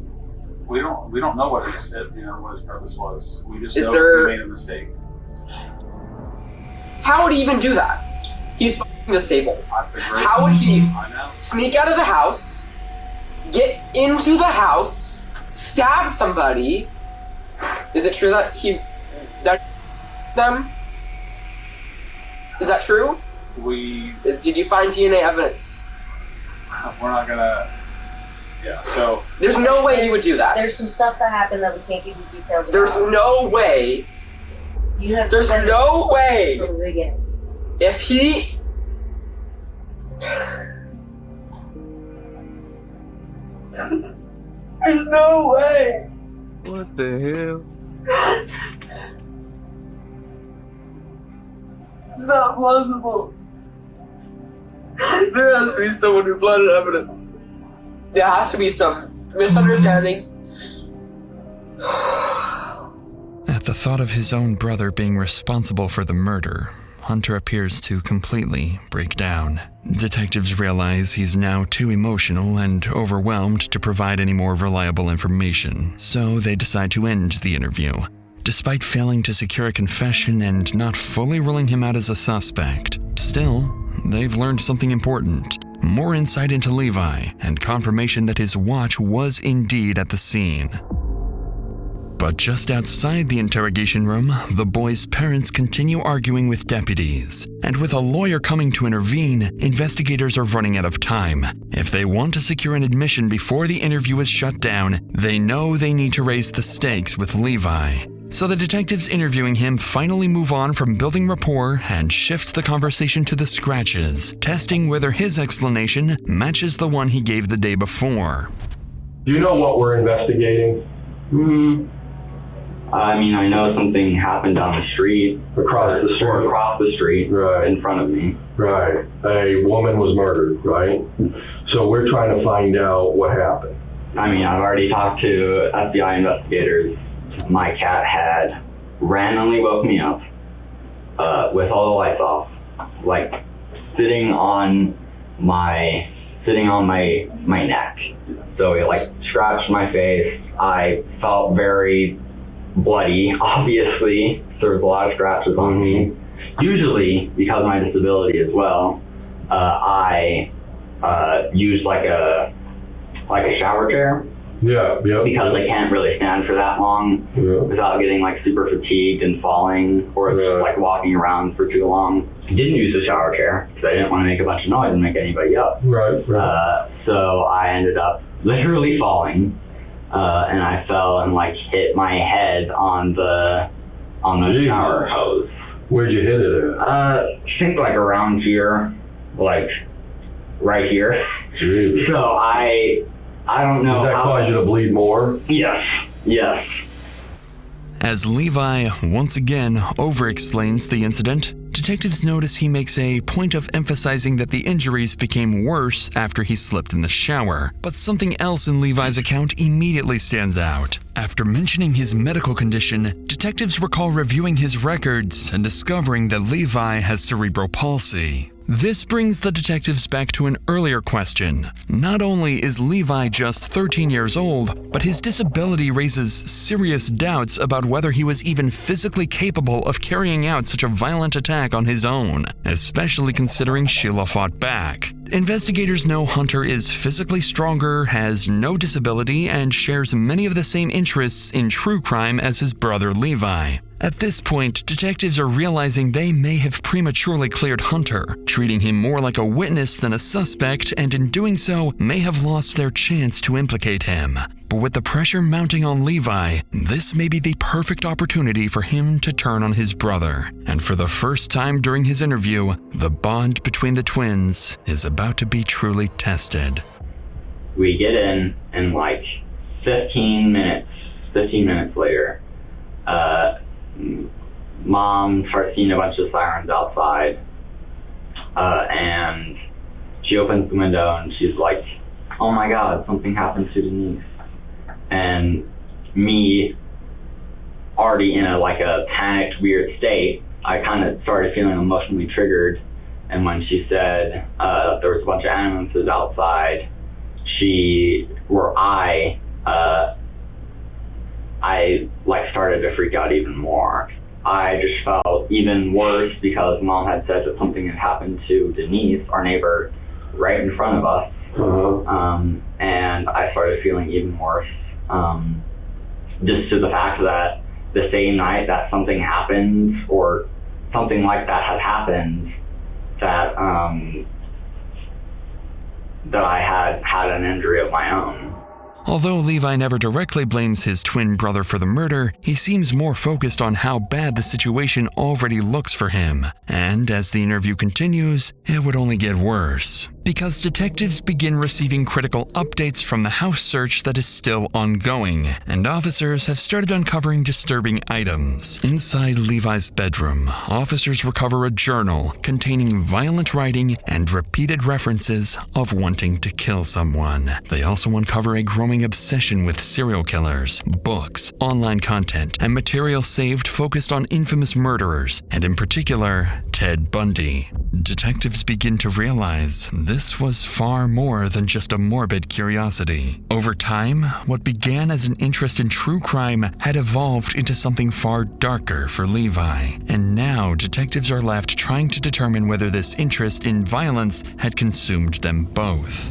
We don't know what his purpose was. We just Is know there- he made a mistake. How would he even do that? He's fucking disabled. How would he sneak out of the house, get into the house, stab somebody? Is it true that them? Is that true? Did you find DNA evidence? We're not gonna. Yeah. So there's no way he would do that. There's some stuff that happened that we can't give you details There's about. no way. You have There's to no way. From the beginning. If he... There's no way. What the hell? It's not possible. There has to be someone who planted evidence. There has to be some misunderstanding. At the thought of his own brother being responsible for the murder, Hunter appears to completely break down. Detectives realize he's now too emotional and overwhelmed to provide any more reliable information, so they decide to end the interview. Despite failing to secure a confession and not fully ruling him out as a suspect, still, they've learned something important. More insight into Levi and confirmation that his watch was indeed at the scene. But just outside the interrogation room, the boy's parents continue arguing with deputies. And with a lawyer coming to intervene, investigators are running out of time. If they want to secure an admission before the interview is shut down, they know they need to raise the stakes with Levi. So the detectives interviewing him finally move on from building rapport and shift the conversation to the scratches, testing whether his explanation matches the one he gave the day before. Do you know what we're investigating? I mean, I know something happened down the street. Across the street? Or across the street, right in front of me. Right. A woman was murdered, right? So we're trying to find out what happened. I mean, I've already talked to FBI investigators. My cat had randomly woke me up with all the lights off, like sitting on my neck. So it like scratched my face. I felt very bloody, obviously. There was a lot of scratches on me. Usually, because of my disability as well, I use like a shower chair. Yeah. Because I can't really stand for that long without getting like super fatigued and falling or just like walking around for too long. I didn't use the shower chair because I didn't want to make a bunch of noise and make anybody up. Right. So I ended up literally falling. And I fell and like hit my head on the shower hose. Where'd you hit it at? I think like around here, like right here. Jeez. So I don't know. Did that cause you to bleed more? Yes. As Levi once again over-explains the incident, detectives notice he makes a point of emphasizing that the injuries became worse after he slipped in the shower. But something else in Levi's account immediately stands out. After mentioning his medical condition, detectives recall reviewing his records and discovering that Levi has cerebral palsy. This brings the detectives back to an earlier question. Not only is Levi just 13 years old, but his disability raises serious doubts about whether he was even physically capable of carrying out such a violent attack on his own, especially considering Sheila fought back. Investigators know Hunter is physically stronger, has no disability, and shares many of the same interests in true crime as his brother Levi. At this point, detectives are realizing they may have prematurely cleared Hunter, treating him more like a witness than a suspect, and in doing so, may have lost their chance to implicate him. But with the pressure mounting on Levi, this may be the perfect opportunity for him to turn on his brother. And for the first time during his interview, the bond between the twins is about to be truly tested. We get in like 15 minutes later, Mom starts seeing a bunch of sirens outside, and she opens the window and she's like, "Oh my God, something happened to Denise." And me, already in a panicked, weird state, I kind of started feeling emotionally triggered. And when she said there was a bunch of ambulances outside, I started to freak out even more. I just felt even worse because Mom had said that something had happened to Denise, our neighbor, right in front of us. And I started feeling even worse. Just to the fact that the same night that something happened or something like that had happened, that I had an injury of my own. Although Levi never directly blames his twin brother for the murder, he seems more focused on how bad the situation already looks for him. And as the interview continues, it would only get worse. because detectives begin receiving critical updates from the house search that is still ongoing, and officers have started uncovering disturbing items. Inside Levi's bedroom, officers recover a journal containing violent writing and repeated references of wanting to kill someone. They also uncover a growing obsession with serial killers, books, online content, and material saved focused on infamous murderers, and in particular, Ted Bundy. Detectives begin to realize this was far more than just a morbid curiosity. Over time, what began as an interest in true crime had evolved into something far darker for Levi, and now detectives are left trying to determine whether this interest in violence had consumed them both.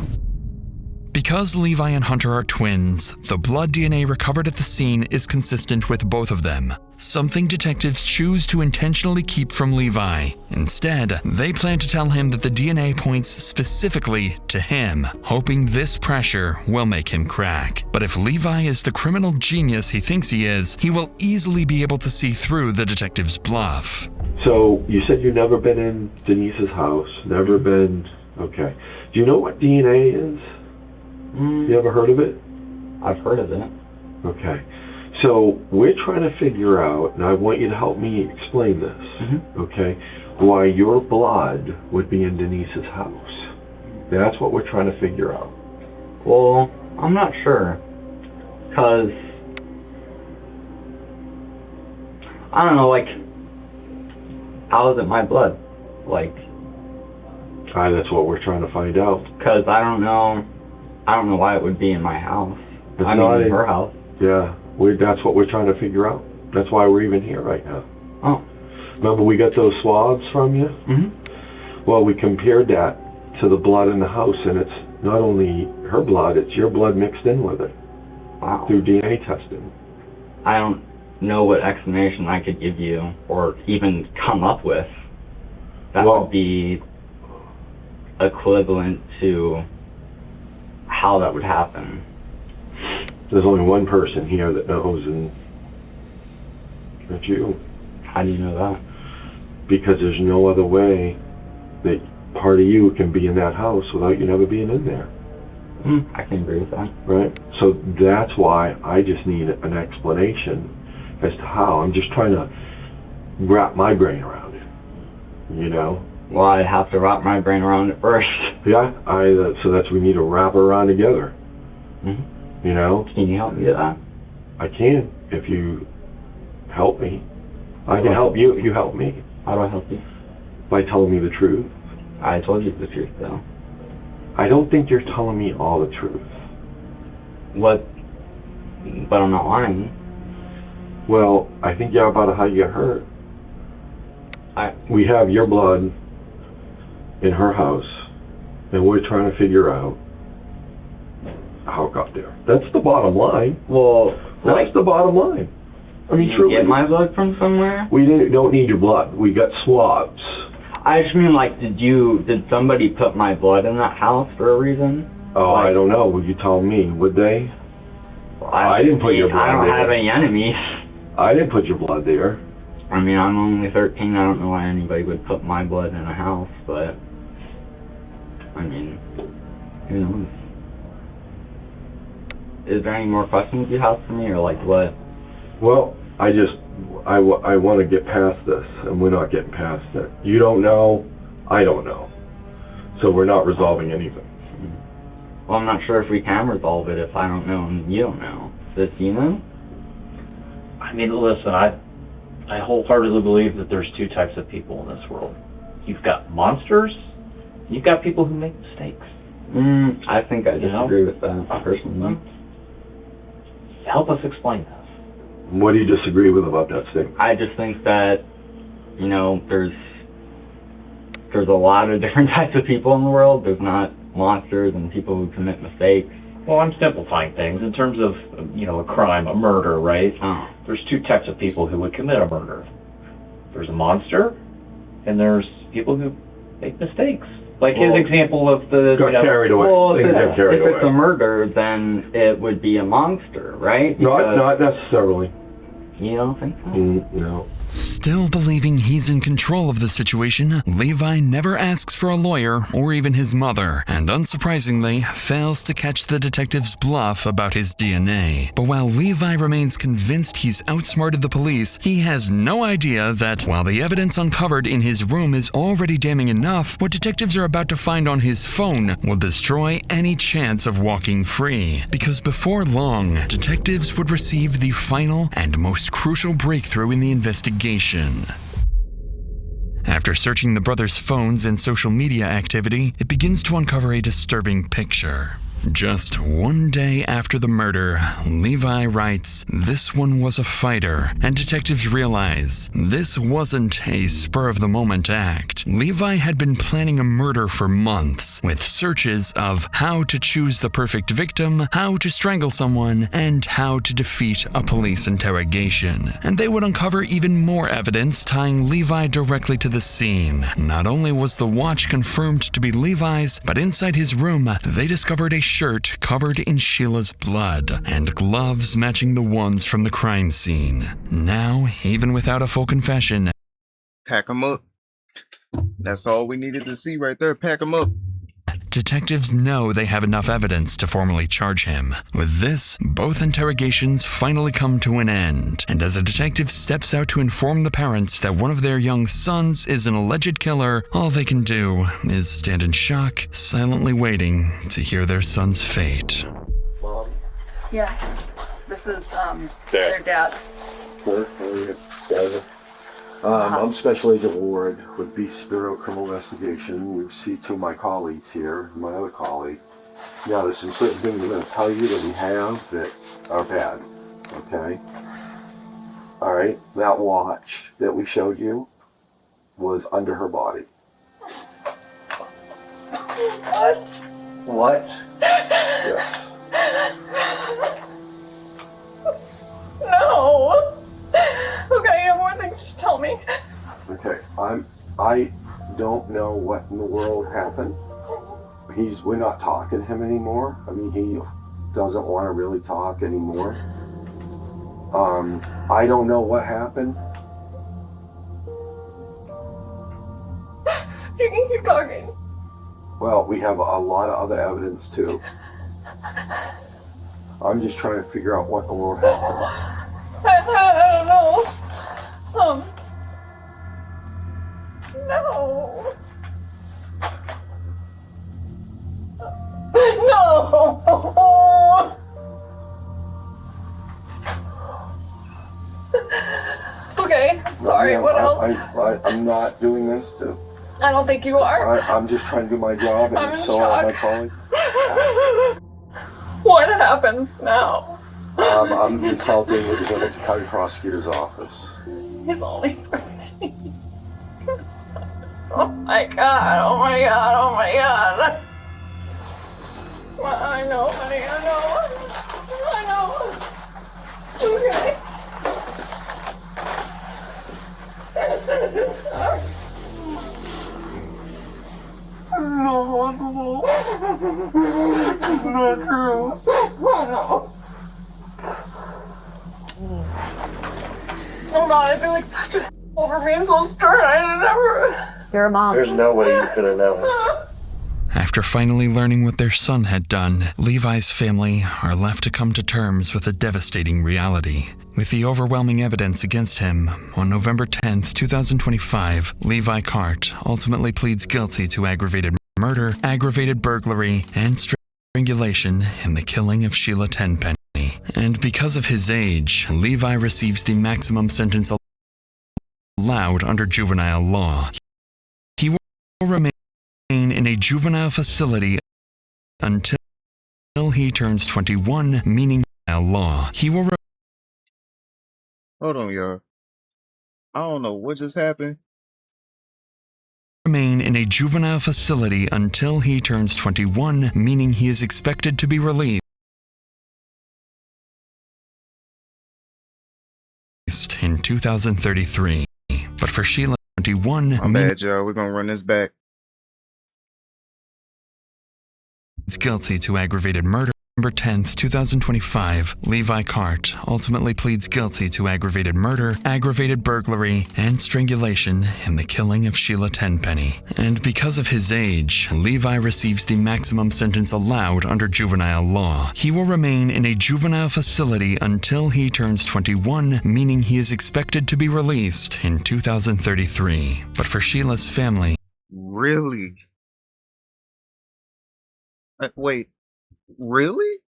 Because Levi and Hunter are twins, the blood DNA recovered at the scene is consistent with both of them, something detectives choose to intentionally keep from Levi. Instead, they plan to tell him that the DNA points specifically to him, hoping this pressure will make him crack. But if Levi is the criminal genius he thinks he is, he will easily be able to see through the detective's bluff. So, you said you've never been in Denise's house, never been... Okay. Do you know what DNA is? You ever heard of it? I've heard of it. Okay. So we're trying to figure out, and I want you to help me explain this, okay, why your blood would be in Denise's house. That's what we're trying to figure out. Well, I'm not sure. Because, I don't know, like, how is it my blood? Like... that's what we're trying to find out. Because I don't know why it would be in my house. It's I not mean, in her house. Yeah, that's what we're trying to figure out. That's why we're even here right now. Oh. Remember we got those swabs from you? Mm-hmm. Well, we compared that to the blood in the house, and it's not only her blood, it's your blood mixed in with it. Wow. Through DNA testing. I don't know what explanation I could give you, or even come up with. That would be equivalent to how that would happen. There's only one person here that knows, and that's you. How do you know that? Because there's no other way that part of you can be in that house without you never being in there. I can agree with that. Right? So that's why I just need an explanation as to how. I'm just trying to wrap my brain around it. You know? Well, I have to wrap my brain around it first. Yeah, so that's we need to wrap it around together. You know? Can you help me with that? I can, if you help me. I can help you if you help me. How do I help you? By telling me the truth. I told you the truth, though. I don't think you're telling me all the truth. What? But I'm not lying. Well, I think you're about how you get hurt. We have your blood in her house, and we're trying to figure out how it got there. That's the bottom line. Well, that's the bottom line. I mean, truly. Get my blood from somewhere? We don't need your blood. We got swabs. I just mean, like, did somebody put my blood in that house for a reason? Oh, like, I don't know. Would you tell me? Would they? I didn't put your blood there. I don't have any enemies. I didn't put your blood there. I mean, I'm only 13. I don't know why anybody would put my blood in a house, but I mean, who knows? Is there any more questions you have for me, or like what? Well, I want to get past this, and we're not getting past it. You don't know, I don't know. So we're not resolving anything. Well, I'm not sure if we can resolve it if I don't know and you don't know. Does you know? I mean, listen, I wholeheartedly believe that there's two types of people in this world. You've got monsters, you've got people who make mistakes. I think I disagree with that personally. Help us explain this. What do you disagree with about that statement? I just think that, you know, there's a lot of different types of people in the world. There's not monsters and people who commit mistakes. Well, I'm simplifying things. In terms of, you know, a crime, a murder, right? There's two types of people who would commit a murder. There's a monster, and there's people who make mistakes. Like his example of the... Got carried away. Well, if it's a murder, then it would be a monster, right? Not necessarily. You don't think so? No. Still believing he's in control of the situation, Levi never asks for a lawyer or even his mother, and unsurprisingly, fails to catch the detective's bluff about his DNA. But while Levi remains convinced he's outsmarted the police, he has no idea that while the evidence uncovered in his room is already damning enough, what detectives are about to find on his phone will destroy any chance of walking free. Because before long, detectives would receive the final and most crucial breakthrough in the investigation. After searching the brothers' phones and social media activity, it begins to uncover a disturbing picture. Just one day after the murder, Levi writes, "This one was a fighter," and detectives realize this wasn't a spur-of-the-moment act. Levi had been planning a murder for months, with searches of how to choose the perfect victim, how to strangle someone, and how to defeat a police interrogation. And they would uncover even more evidence tying Levi directly to the scene. Not only was the watch confirmed to be Levi's, but inside his room, they discovered a shirt covered in Sheila's blood and gloves matching the ones from the crime scene. Now, even without a full confession, pack him up. That's all we needed to see right there. Pack him up. detectives know they have enough evidence to formally charge him. With this, both interrogations finally come to an end, and as a detective steps out to inform the parents that one of their young sons is an alleged killer, all they can do is stand in shock, silently waiting to hear their son's fate. Mom? Yeah. This is, their dad. I'm Special Agent Ward with Beast Bureau Criminal Investigation. We see two of my colleagues here, my other colleague. Now, there's some certain things I'm going to tell you that we have that are bad, okay? Alright, that watch that we showed you was under her body. What? What? Yes. No! Okay, I have more things to tell me. Okay, I don't know what in the world happened. We're not talking to him anymore. I mean, he doesn't want to really talk anymore. I don't know what happened. You can keep talking. Well, we have a lot of other evidence too. I'm just trying to figure out what in the world happened. I don't know. No. No. Okay, sorry, Yeah, what else? I'm not doing this to... I don't think you are. I'm just trying to do my job, and I'm in so are my shock. colleagues. What happens now? I'm consulting with the Wilmington County Prosecutor's Office. He's only 13. Oh my god, oh my god, oh my god. Well, I know, honey, I know. Okay. No, it's not true. No. Oh god, I feel like such a over being so stern. I never. You're a mom. There's no way you could have known. After finally learning what their son had done, Levi's family are left to come to terms with a devastating reality. With the overwhelming evidence against him, on November 10th, 2025, Levi Cart ultimately pleads guilty to aggravated murder, aggravated burglary, and strangulation in the killing of Sheila Tenpenny. And because of his age, Levi receives the maximum sentence allowed under juvenile law. He will remain in a juvenile facility until he turns 21, meaning law. He will Hold on, y'all. I don't know what just happened. remain in a juvenile facility until he turns 21, meaning he is expected to be released in 2033. But for Sheila, 21, I'm bad, y'all. We're gonna run this back. It's guilty to aggravated murder, November 10th, 2025, Levi Cart ultimately pleads guilty to aggravated murder, aggravated burglary, and strangulation in the killing of Sheila Tenpenny. And because of his age, Levi receives the maximum sentence allowed under juvenile law. He will remain in a juvenile facility until he turns 21, meaning he is expected to be released in 2033. But for Sheila's family, Really? Wait, really?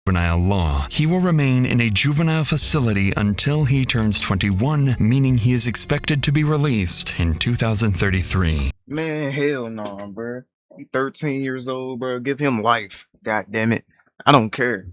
juvenile law. He will remain in a juvenile facility until he turns 21, meaning he is expected to be released in 2033. Man, hell no, bruh. He 13 years old, bro. Give him life. God damn it. I don't care.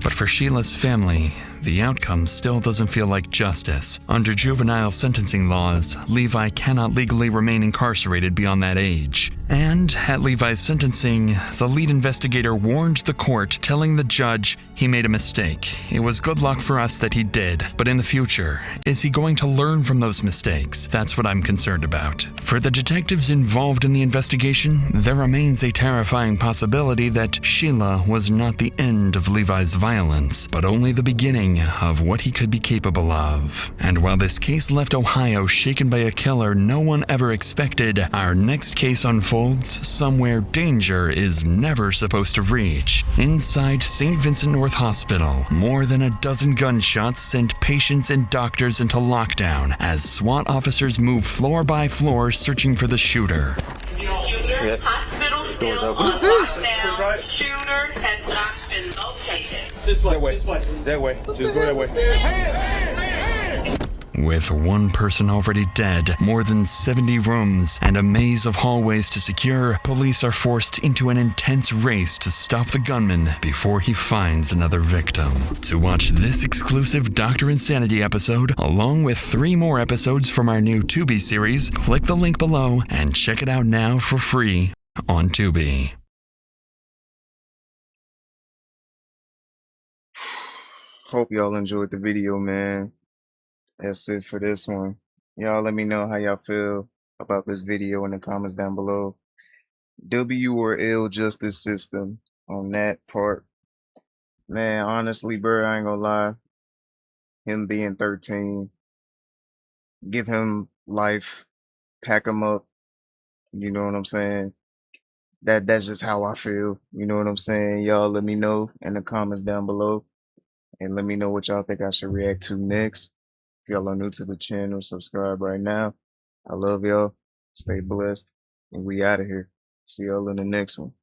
But for Sheila's family, the outcome still doesn't feel like justice. Under juvenile sentencing laws, Levi cannot legally remain incarcerated beyond that age. And at Levi's sentencing, the lead investigator warned the court, telling the judge he made a mistake. It was good luck for us that he did, but in the future, is he going to learn from those mistakes? That's what I'm concerned about. For the detectives involved in the investigation, there remains a terrifying possibility that Sheila was not the end of Levi's violence, but only the beginning of what he could be capable of. And while this case left Ohio shaken by a killer no one ever expected, our next case unfolds somewhere danger is never supposed to reach. Inside St. Vincent North Hospital, more than a dozen gunshots sent patients and doctors into lockdown as SWAT officers move floor by floor searching for the shooter. Doors open. What is this? This way. That way. Just go that way. With one person already dead, more than 70 rooms, and a maze of hallways to secure, police are forced into an intense race to stop the gunman before he finds another victim. To watch this exclusive Dr. Insanity episode, along with 3 more episodes from our new Tubi series, click the link below and check it out now for free on Tubi. Hope y'all enjoyed the video, man. That's it for this one. Y'all let me know how y'all feel about this video in the comments down below. W or L justice system on that part. Man, honestly, bro, I ain't gonna lie. Him being 13, give him life, pack him up. You know what I'm saying? That's just how I feel. You know what I'm saying? Y'all let me know in the comments down below. And let me know what y'all think I should react to next. If y'all are new to the channel, subscribe right now. I love y'all. Stay blessed. And we out of here. See y'all in the next one.